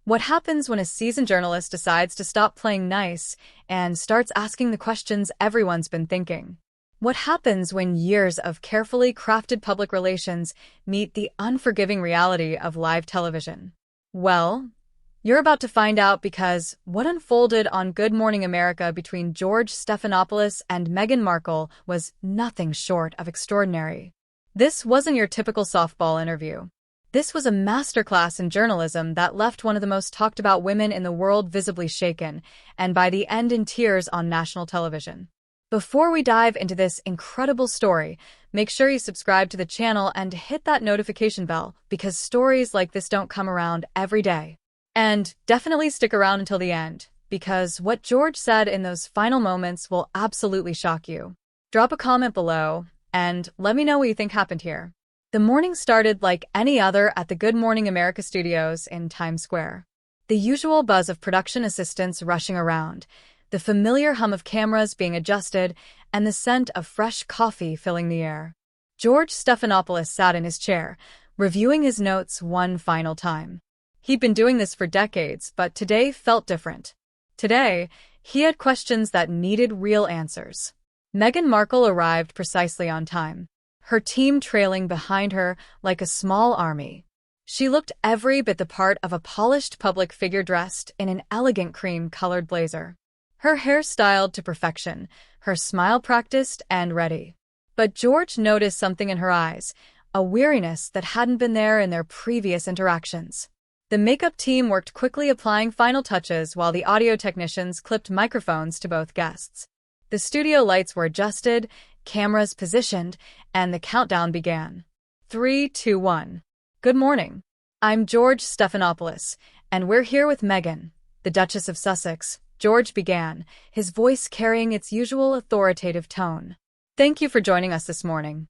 What happens when a seasoned journalist decides to stop playing nice and starts asking the questions everyone's been thinking? What happens when years of carefully crafted public relations meet the unforgiving reality of live television? Well, you're about to find out, because what unfolded on Good Morning America between George Stephanopoulos and Meghan Markle was nothing short of extraordinary. This wasn't your typical softball interview. This was a masterclass in journalism that left one of the most talked about women in the world visibly shaken, and by the end in tears on national television. Before we dive into this incredible story, make sure you subscribe to the channel and hit that notification bell, because stories like this don't come around every day. And definitely stick around until the end, because what George said in those final moments will absolutely shock you. Drop a comment below and let me know what you think happened here. The morning started like any other at the Good Morning America studios in Times Square. The usual buzz of production assistants rushing around, the familiar hum of cameras being adjusted, and the scent of fresh coffee filling the air. George Stephanopoulos sat in his chair, reviewing his notes one final time. He'd been doing this for decades, but today felt different. Today, he had questions that needed real answers. Meghan Markle arrived precisely on time, her team trailing behind her like a small army. She looked every bit the part of a polished public figure dressed in an elegant cream-colored blazer. Her hair styled to perfection, her smile practiced and ready. But George noticed something in her eyes, a weariness that hadn't been there in their previous interactions. The makeup team worked quickly, applying final touches while the audio technicians clipped microphones to both guests. The studio lights were adjusted, cameras positioned, and the countdown began. 3, 2, 1. Good morning. I'm George Stephanopoulos, and we're here with Meghan, the Duchess of Sussex, George began, his voice carrying its usual authoritative tone. Thank you for joining us this morning.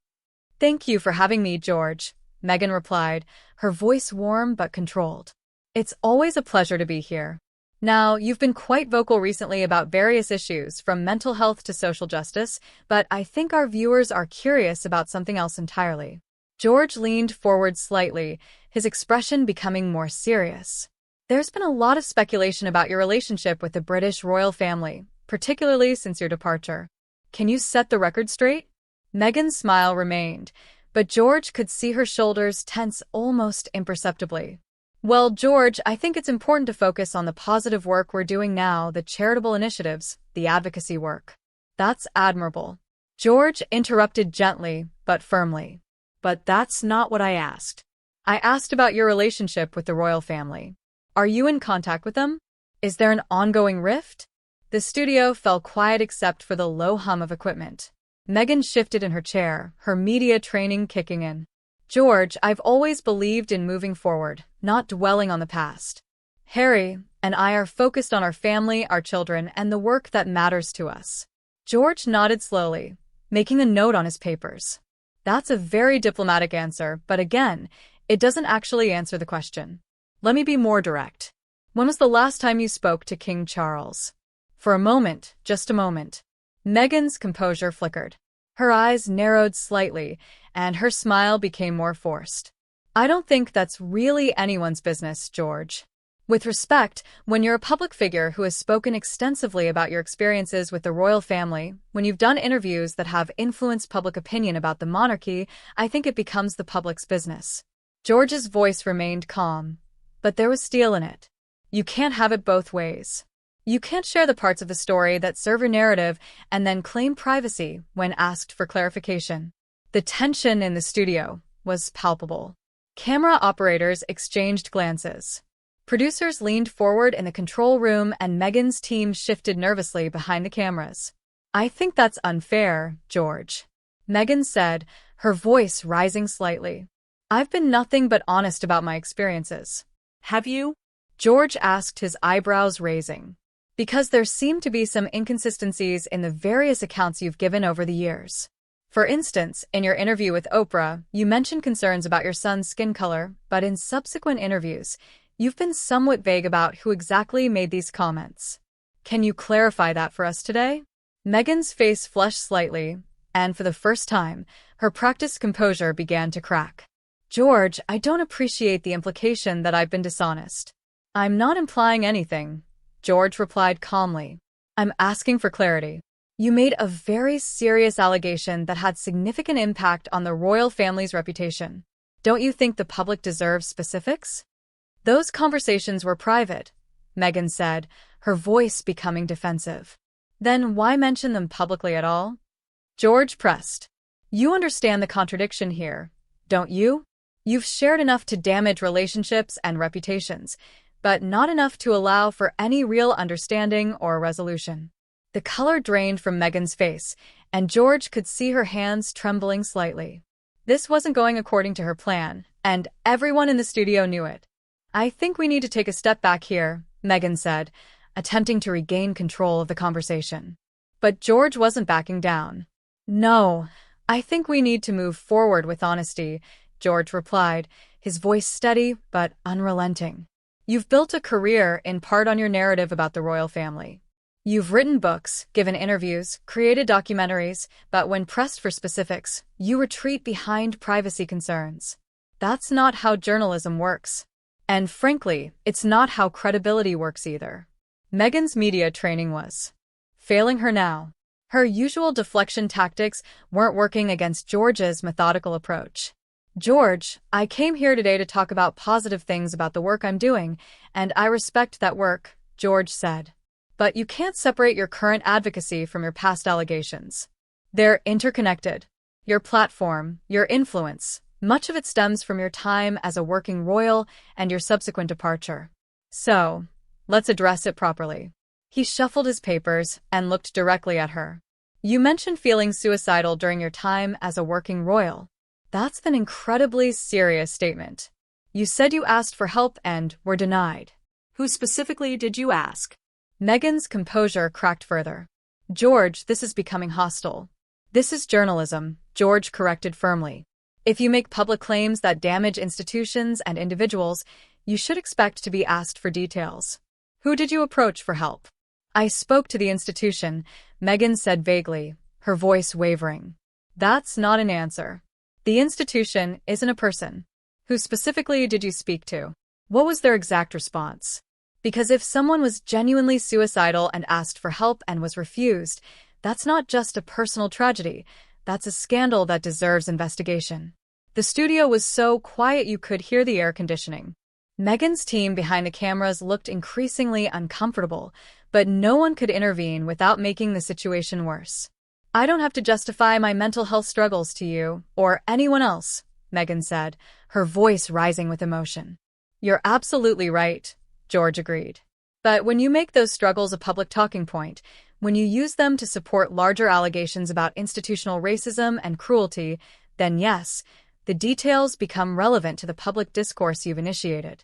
Thank you for having me, George, Meghan replied, her voice warm but controlled. It's always a pleasure to be here. Now, you've been quite vocal recently about various issues, from mental health to social justice, but I think our viewers are curious about something else entirely. George leaned forward slightly, his expression becoming more serious. There's been a lot of speculation about your relationship with the British royal family, particularly since your departure. Can you set the record straight? Meghan's smile remained, but George could see her shoulders tense almost imperceptibly. Well, George, I think it's important to focus on the positive work we're doing now, the charitable initiatives, the advocacy work. That's admirable. George interrupted gently but firmly. But that's not what I asked. I asked about your relationship with the royal family. Are you in contact with them? Is there an ongoing rift? The studio fell quiet except for the low hum of equipment. Meghan shifted in her chair, her media training kicking in. George, I've always believed in moving forward, not dwelling on the past. Harry and I are focused on our family, our children, and the work that matters to us. George nodded slowly, making a note on his papers. That's a very diplomatic answer, but again, it doesn't actually answer the question. Let me be more direct. When was the last time you spoke to King Charles? For a moment, just a moment. Meghan's composure flickered. Her eyes narrowed slightly, and her smile became more forced. I don't think that's really anyone's business, George. With respect, when you're a public figure who has spoken extensively about your experiences with the royal family, when you've done interviews that have influenced public opinion about the monarchy, I think it becomes the public's business. George's voice remained calm, but there was steel in it. You can't have it both ways. You can't share the parts of the story that serve your narrative and then claim privacy when asked for clarification. The tension in the studio was palpable. Camera operators exchanged glances. Producers leaned forward in the control room, and Meghan's team shifted nervously behind the cameras. I think that's unfair, George, Meghan said, her voice rising slightly. I've been nothing but honest about my experiences. Have you? George asked, his eyebrows raising. Because there seem to be some inconsistencies in the various accounts you've given over the years. For instance, in your interview with Oprah, you mentioned concerns about your son's skin color, but in subsequent interviews, you've been somewhat vague about who exactly made these comments. Can you clarify that for us today? Meghan's face flushed slightly, and for the first time, her practiced composure began to crack. George, I don't appreciate the implication that I've been dishonest. I'm not implying anything, George replied calmly. I'm asking for clarity. You made a very serious allegation that had significant impact on the royal family's reputation. Don't you think the public deserves specifics? Those conversations were private, Meghan said, her voice becoming defensive. Then why mention them publicly at all? George pressed. You understand the contradiction here, don't you? You've shared enough to damage relationships and reputations, but not enough to allow for any real understanding or resolution. The color drained from Meghan's face, and George could see her hands trembling slightly. This wasn't going according to her plan, and everyone in the studio knew it. I think we need to take a step back here, Meghan said, attempting to regain control of the conversation. But George wasn't backing down. No, I think we need to move forward with honesty, George replied, his voice steady but unrelenting. You've built a career in part on your narrative about the royal family. You've written books, given interviews, created documentaries, but when pressed for specifics, you retreat behind privacy concerns. That's not how journalism works. And frankly, it's not how credibility works either. Meghan's media training was failing her now. Her usual deflection tactics weren't working against George's methodical approach. George, I came here today to talk about positive things about the work I'm doing, and I respect that work, George said. But you can't separate your current advocacy from your past allegations. They're interconnected. Your platform, your influence, much of it stems from your time as a working royal and your subsequent departure. So, let's address it properly. He shuffled his papers and looked directly at her. You mentioned feeling suicidal during your time as a working royal. That's an incredibly serious statement. You said you asked for help and were denied. Who specifically did you ask? Meghan's composure cracked further. George, this is becoming hostile. This is journalism, George corrected firmly. If you make public claims that damage institutions and individuals, you should expect to be asked for details. Who did you approach for help? I spoke to the institution, Meghan said vaguely, her voice wavering. That's not an answer. The institution isn't a person. Who specifically did you speak to? What was their exact response? Because if someone was genuinely suicidal and asked for help and was refused, that's not just a personal tragedy, that's a scandal that deserves investigation. The studio was so quiet you could hear the air conditioning. Meghan's team behind the cameras looked increasingly uncomfortable, but no one could intervene without making the situation worse. I don't have to justify my mental health struggles to you, or anyone else, Meghan said, her voice rising with emotion. You're absolutely right, George agreed. But when you make those struggles a public talking point, when you use them to support larger allegations about institutional racism and cruelty, then yes, the details become relevant to the public discourse you've initiated.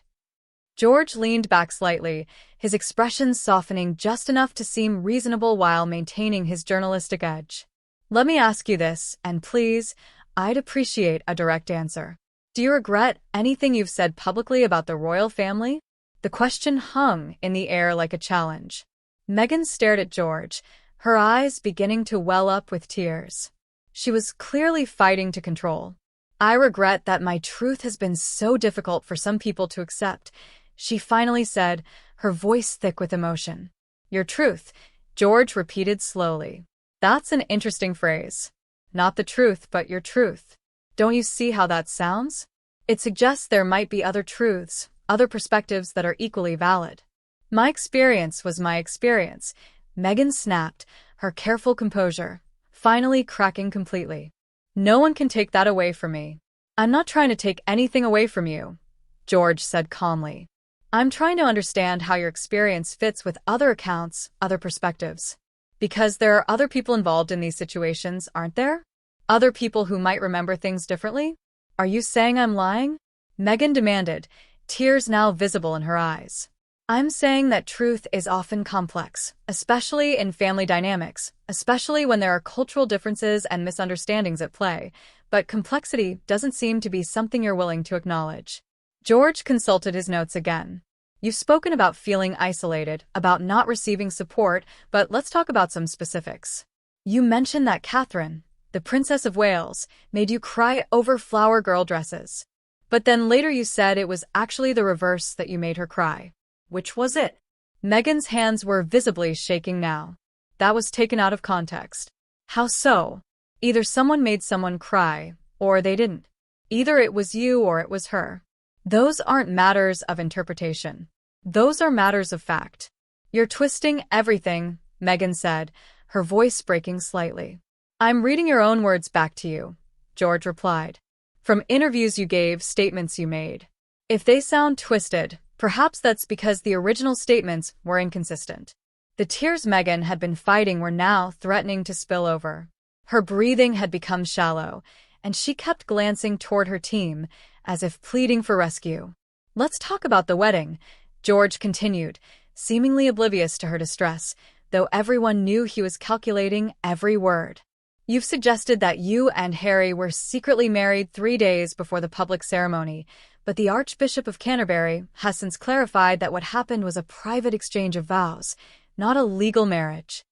George leaned back slightly, his expression softening just enough to seem reasonable while maintaining his journalistic edge. Let me ask you this, and please, I'd appreciate a direct answer. Do you regret anything you've said publicly about the royal family? The question hung in the air like a challenge. Meghan stared at George, her eyes beginning to well up with tears. She was clearly fighting to control. I regret that my truth has been so difficult for some people to accept, she finally said, her voice thick with emotion. Your truth, George repeated slowly. That's an interesting phrase. Not the truth, but your truth. Don't you see how that sounds? It suggests there might be other truths, other perspectives that are equally valid. My experience was my experience, Meghan snapped, her careful composure finally cracking completely. No one can take that away from me. I'm not trying to take anything away from you, George said calmly. I'm trying to understand how your experience fits with other accounts, other perspectives. Because there are other people involved in these situations, aren't there? Other people who might remember things differently? Are you saying I'm lying? Meghan demanded, tears now visible in her eyes. I'm saying that truth is often complex, especially in family dynamics, especially when there are cultural differences and misunderstandings at play, but complexity doesn't seem to be something you're willing to acknowledge. George consulted his notes again. You've spoken about feeling isolated, about not receiving support, but let's talk about some specifics. You mentioned that Catherine, the Princess of Wales, made you cry over flower girl dresses. But then later you said it was actually the reverse, that you made her cry. Which was it? Meghan's hands were visibly shaking now. That was taken out of context. How so? Either someone made someone cry, or they didn't. Either it was you or it was her. Those aren't matters of interpretation. Those are matters of fact. You're twisting everything, Meghan said, her voice breaking slightly. I'm reading your own words back to you, George replied. From interviews you gave, statements you made. If they sound twisted, perhaps that's because the original statements were inconsistent. The tears Meghan had been fighting were now threatening to spill over. Her breathing had become shallow, and she kept glancing toward her team, as if pleading for rescue. Let's talk about the wedding, George continued, seemingly oblivious to her distress, though everyone knew he was calculating every word. You've suggested that you and Harry were secretly married 3 days before the public ceremony, but the Archbishop of Canterbury has since clarified that what happened was a private exchange of vows, not a legal marriage.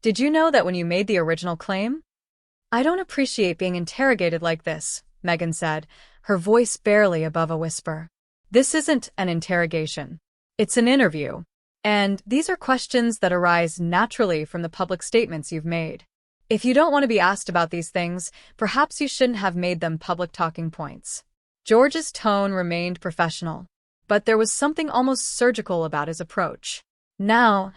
Did you know that when you made the original claim? I don't appreciate being interrogated like this, Meghan said, her voice barely above a whisper. This isn't an interrogation. It's an interview. And these are questions that arise naturally from the public statements you've made. If you don't want to be asked about these things, perhaps you shouldn't have made them public talking points. George's tone remained professional, but there was something almost surgical about his approach. Now,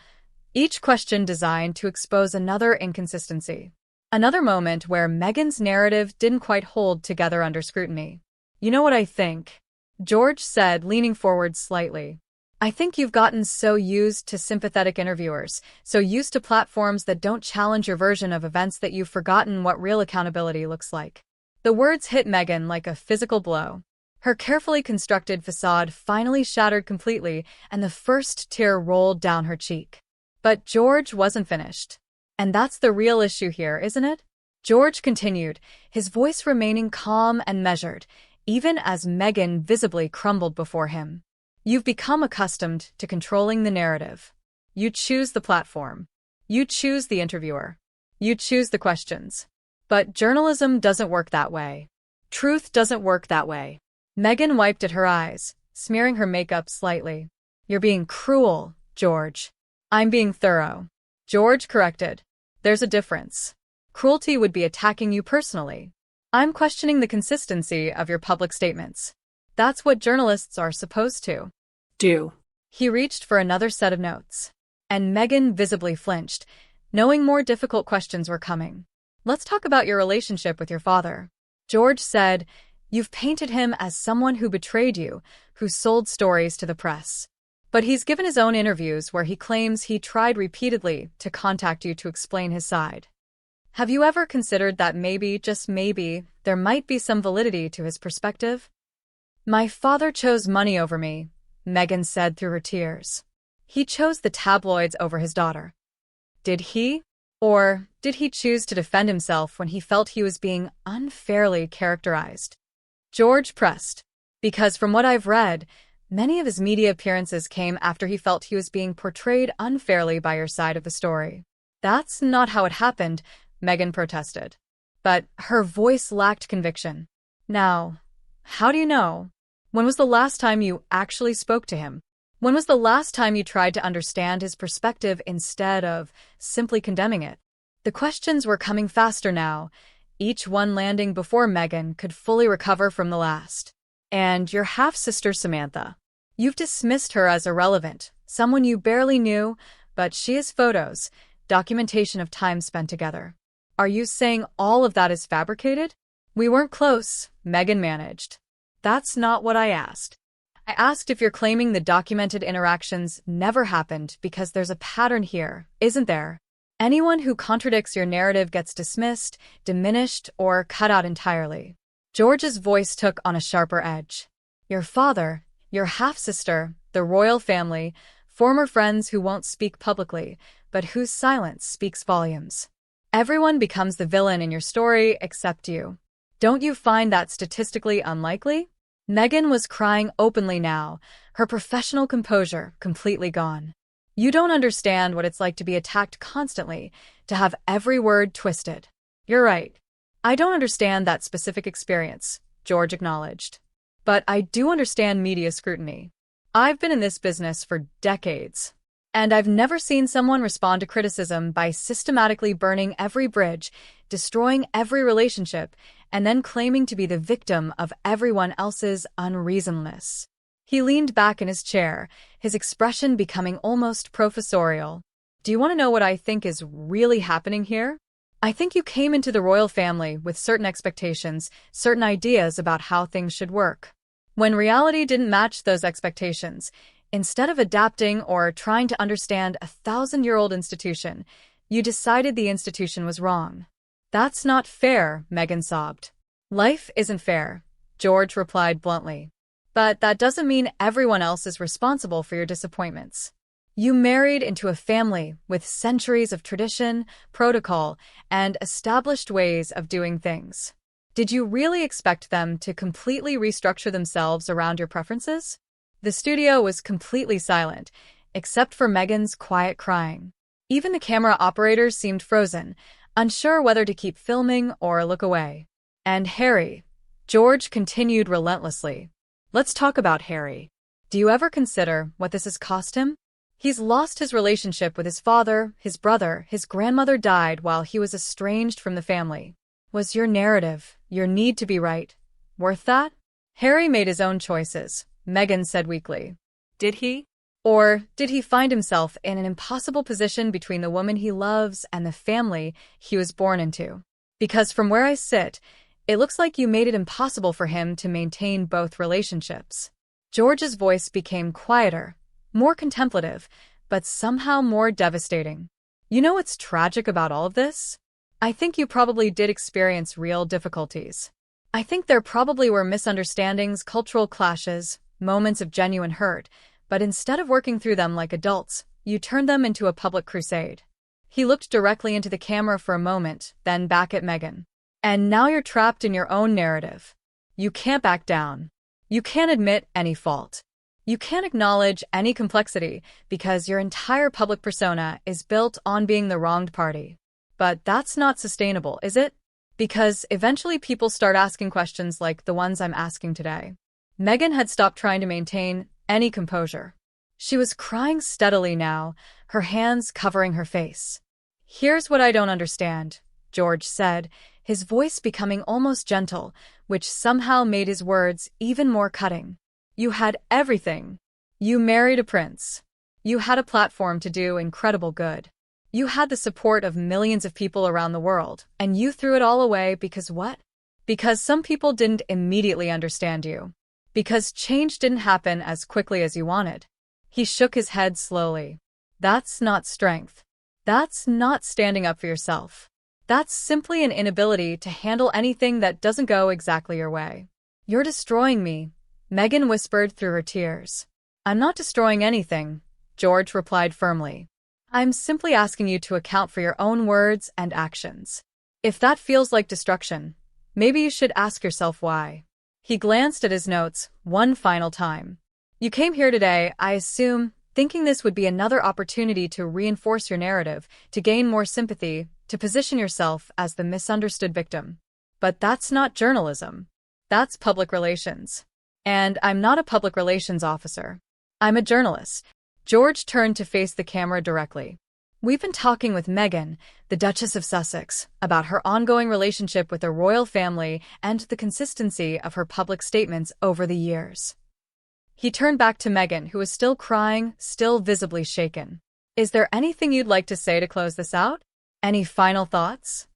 each question designed to expose another inconsistency. Another moment where Meghan's narrative didn't quite hold together under scrutiny. You know what I think? George said, leaning forward slightly. I think you've gotten so used to sympathetic interviewers, so used to platforms that don't challenge your version of events that you've forgotten what real accountability looks like. The words hit Meghan like a physical blow. Her carefully constructed facade finally shattered completely, and the first tear rolled down her cheek. But George wasn't finished. And that's the real issue here, isn't it? George continued, his voice remaining calm and measured, even as Meghan visibly crumbled before him. You've become accustomed to controlling the narrative. You choose the platform. You choose the interviewer. You choose the questions. But journalism doesn't work that way. Truth doesn't work that way. Meghan wiped at her eyes, smearing her makeup slightly. You're being cruel, George. I'm being thorough. George corrected. There's a difference. Cruelty would be attacking you personally. I'm questioning the consistency of your public statements. That's what journalists are supposed to do. He reached for another set of notes. And Meghan visibly flinched, knowing more difficult questions were coming. Let's talk about your relationship with your father. George said, you've painted him as someone who betrayed you, who sold stories to the press. But he's given his own interviews where he claims he tried repeatedly to contact you to explain his side. Have you ever considered that maybe, just maybe, there might be some validity to his perspective? My father chose money over me, Meghan said through her tears. He chose the tabloids over his daughter. Did he? Or did he choose to defend himself when he felt he was being unfairly characterized? George pressed. Because from what I've read, many of his media appearances came after he felt he was being portrayed unfairly by your side of the story. That's not how it happened, Meghan protested. But her voice lacked conviction. Now, how do you know? When was the last time you actually spoke to him? When was the last time you tried to understand his perspective instead of simply condemning it? The questions were coming faster now, each one landing before Meghan could fully recover from the last. And your half-sister Samantha. You've dismissed her as irrelevant, someone you barely knew, but she has photos, documentation of time spent together. Are you saying all of that is fabricated? We weren't close, Meghan managed. That's not what I asked. I asked if you're claiming the documented interactions never happened because there's a pattern here, isn't there? Anyone who contradicts your narrative gets dismissed, diminished, or cut out entirely. George's voice took on a sharper edge. Your father, your half-sister, the royal family, former friends who won't speak publicly, but whose silence speaks volumes. Everyone becomes the villain in your story except you. Don't you find that statistically unlikely? Meghan was crying openly now, her professional composure completely gone. You don't understand what it's like to be attacked constantly, to have every word twisted. You're right. I don't understand that specific experience, George acknowledged. But I do understand media scrutiny. I've been in this business for decades, and I've never seen someone respond to criticism by systematically burning every bridge, destroying every relationship, and then claiming to be the victim of everyone else's unreasonableness. He leaned back in his chair, his expression becoming almost professorial. Do you want to know what I think is really happening here? I think you came into the royal family with certain expectations, certain ideas about how things should work. When reality didn't match those expectations, instead of adapting or trying to understand a 1,000-year-old institution, you decided the institution was wrong. That's not fair, Meghan sobbed. Life isn't fair, George replied bluntly. But that doesn't mean everyone else is responsible for your disappointments. You married into a family with centuries of tradition, protocol, and established ways of doing things. Did you really expect them to completely restructure themselves around your preferences? The studio was completely silent, except for Meghan's quiet crying. Even the camera operators seemed frozen, unsure whether to keep filming or look away. And Harry, George continued relentlessly. Let's talk about Harry. Do you ever consider what this has cost him? He's lost his relationship with his father, his brother, his grandmother died while he was estranged from the family. Was your narrative, your need to be right, worth that? Harry made his own choices, Meghan said weakly. Did he? Or did he find himself in an impossible position between the woman he loves and the family he was born into? Because from where I sit, it looks like you made it impossible for him to maintain both relationships. George's voice became quieter, more contemplative, but somehow more devastating. You know what's tragic about all of this? I think you probably did experience real difficulties. I think there probably were misunderstandings, cultural clashes, moments of genuine hurt, but instead of working through them like adults, you turned them into a public crusade. He looked directly into the camera for a moment, then back at Meghan. And now you're trapped in your own narrative. You can't back down. You can't admit any fault. You can't acknowledge any complexity because your entire public persona is built on being the wronged party. But that's not sustainable, is it? Because eventually people start asking questions like the ones I'm asking today. Meghan had stopped trying to maintain any composure. She was crying steadily now, her hands covering her face. Here's what I don't understand, George said, his voice becoming almost gentle, which somehow made his words even more cutting. You had everything. You married a prince. You had a platform to do incredible good. You had the support of millions of people around the world, and you threw it all away because what? Because some people didn't immediately understand you. Because change didn't happen as quickly as you wanted. He shook his head slowly. That's not strength. That's not standing up for yourself. That's simply an inability to handle anything that doesn't go exactly your way. You're destroying me, Meghan whispered through her tears. I'm not destroying anything, George replied firmly. I'm simply asking you to account for your own words and actions. If that feels like destruction, maybe you should ask yourself why. He glanced at his notes one final time. You came here today, I assume, thinking this would be another opportunity to reinforce your narrative, to gain more sympathy, to position yourself as the misunderstood victim. But that's not journalism. That's public relations. And I'm not a public relations officer. I'm a journalist. George turned to face the camera directly. We've been talking with Meghan, the Duchess of Sussex, about her ongoing relationship with the royal family and the consistency of her public statements over the years. He turned back to Meghan, who was still crying, still visibly shaken. Is there anything you'd like to say to close this out? Any final thoughts?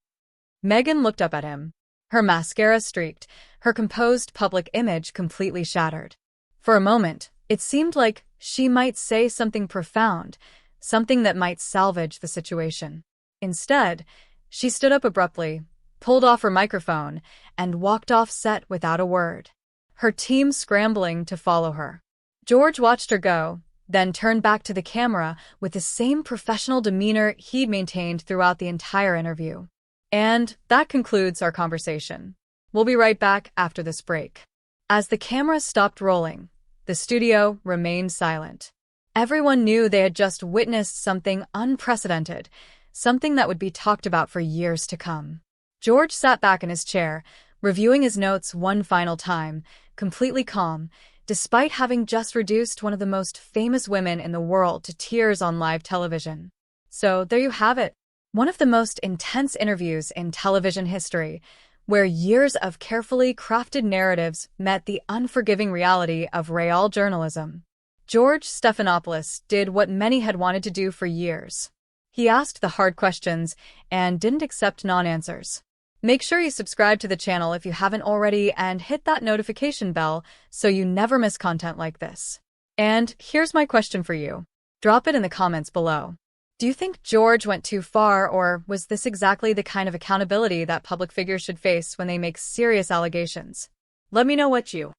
Meghan looked up at him. Her mascara streaked, her composed public image completely shattered. For a moment, it seemed like she might say something profound, something that might salvage the situation. Instead, she stood up abruptly, pulled off her microphone, and walked off set without a word, her team scrambling to follow her. George watched her go, then turned back to the camera with the same professional demeanor he'd maintained throughout the entire interview. And that concludes our conversation. We'll be right back after this break. As the camera stopped rolling, the studio remained silent. Everyone knew they had just witnessed something unprecedented, something that would be talked about for years to come. George sat back in his chair, reviewing his notes one final time, completely calm, despite having just reduced one of the most famous women in the world to tears on live television. So there you have it, one of the most intense interviews in television history, where years of carefully crafted narratives met the unforgiving reality of real journalism. George Stephanopoulos did what many had wanted to do for years. He asked the hard questions and didn't accept non-answers. Make sure you subscribe to the channel if you haven't already and hit that notification bell so you never miss content like this. And here's my question for you. Drop it in the comments below. Do you think George went too far, or was this exactly the kind of accountability that public figures should face when they make serious allegations? Let me know what you